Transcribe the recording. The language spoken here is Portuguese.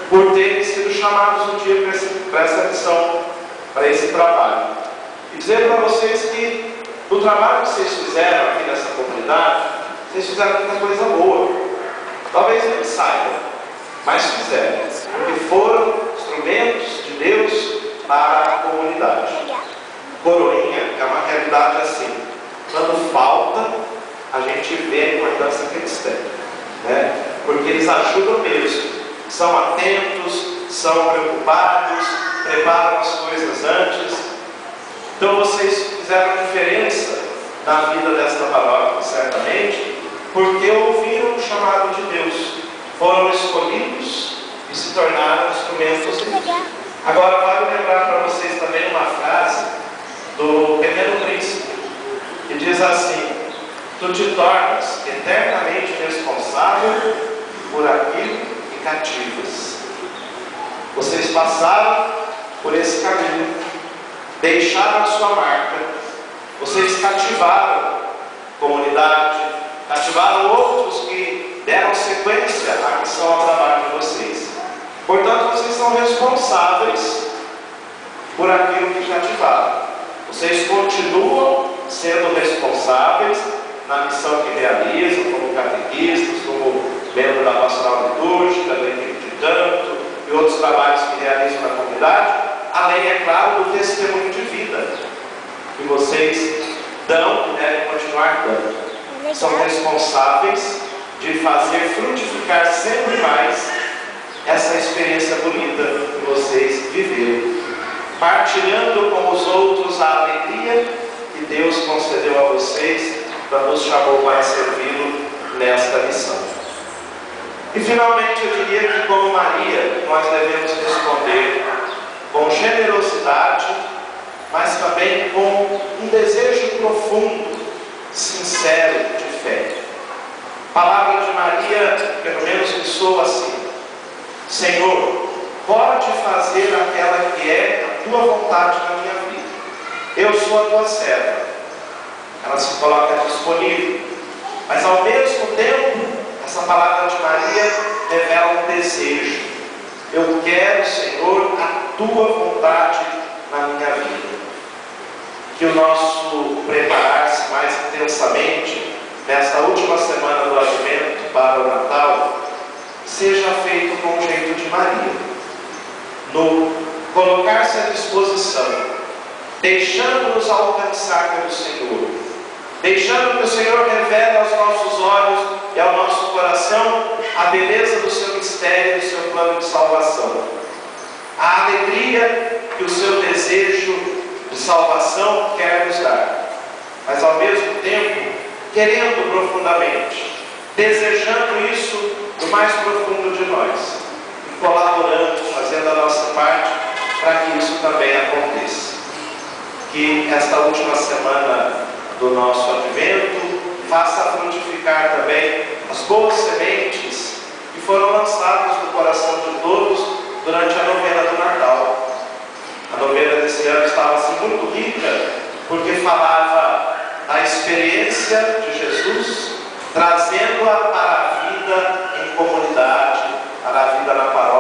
por terem sido chamados um dia para essa missão, para esse trabalho. E dizer para vocês que no trabalho que vocês fizeram aqui nessa comunidade, vocês fizeram muita coisa boa. Talvez nem saibam, mas fizeram, porque foram instrumentos de Deus para a comunidade. Coroinha é uma realidade assim: quando falta, a gente vê a importância que eles têm, né? Porque eles ajudam mesmo, são atentos, são preocupados, preparam as coisas antes. Então vocês fizeram diferença na vida desta paróquia, certamente, porque ouviram o chamado de Deus, foram escolhidos e se tornaram instrumentos de Deus. Agora vale lembrar para vocês também uma frase do Pequeno Príncipe, que diz assim: tu te tornas eternamente responsável por aquilo que cativas. Vocês passaram por esse caminho, deixaram a sua marca, vocês cativaram comunidade, cativaram outros que deram sequência à missão, ao trabalho de vocês. Portanto, vocês são responsáveis por aquilo que cativaram. Vocês continuam sendo responsáveis na missão que realizam, como catequistas, como membro da pastoral litúrgica, da equipe de canto e outros trabalhos que realizam na comunidade, além, é claro, do testemunho de vida que vocês dão e devem continuar dando. São responsáveis de fazer frutificar sempre mais essa experiência bonita que vocês viveram, partilhando com os outros a alegria que Deus concedeu a vocês quando nos chamou para servi-lo nesta missão. E finalmente eu diria que, como Maria, nós devemos responder com generosidade, mas também com um desejo profundo, sincero de fé. A palavra de Maria, pelo menos me soa assim: Senhor, pode fazer aquela que é a tua vontade na minha vida. Eu sou a tua serva. Ela se coloca disponível, mas ao mesmo tempo, essa palavra de Maria revela um desejo. Eu quero, Senhor, a tua vontade na minha vida. Que o nosso preparar-se mais intensamente nesta última semana do Advento para o Natal seja feito com o jeito de Maria, no colocar-se à disposição, deixando-nos alcançar pelo Senhor, deixando que o Senhor revele aos nossos olhos e ao nosso coração a beleza do seu mistério e do seu plano de salvação, a alegria que o seu desejo de salvação quer nos dar, mas ao mesmo tempo querendo profundamente, desejando isso do mais profundo de nós e colaborando, fazendo a nossa parte para que isso também aconteça. Que esta última semana do nosso Advento faça frutificar também as boas sementes que foram lançadas no coração de todos durante a novena do Natal. A novena desse ano estava assim muito rica, porque falava da experiência de Jesus, trazendo-a para a vida em comunidade, para a vida na paróquia.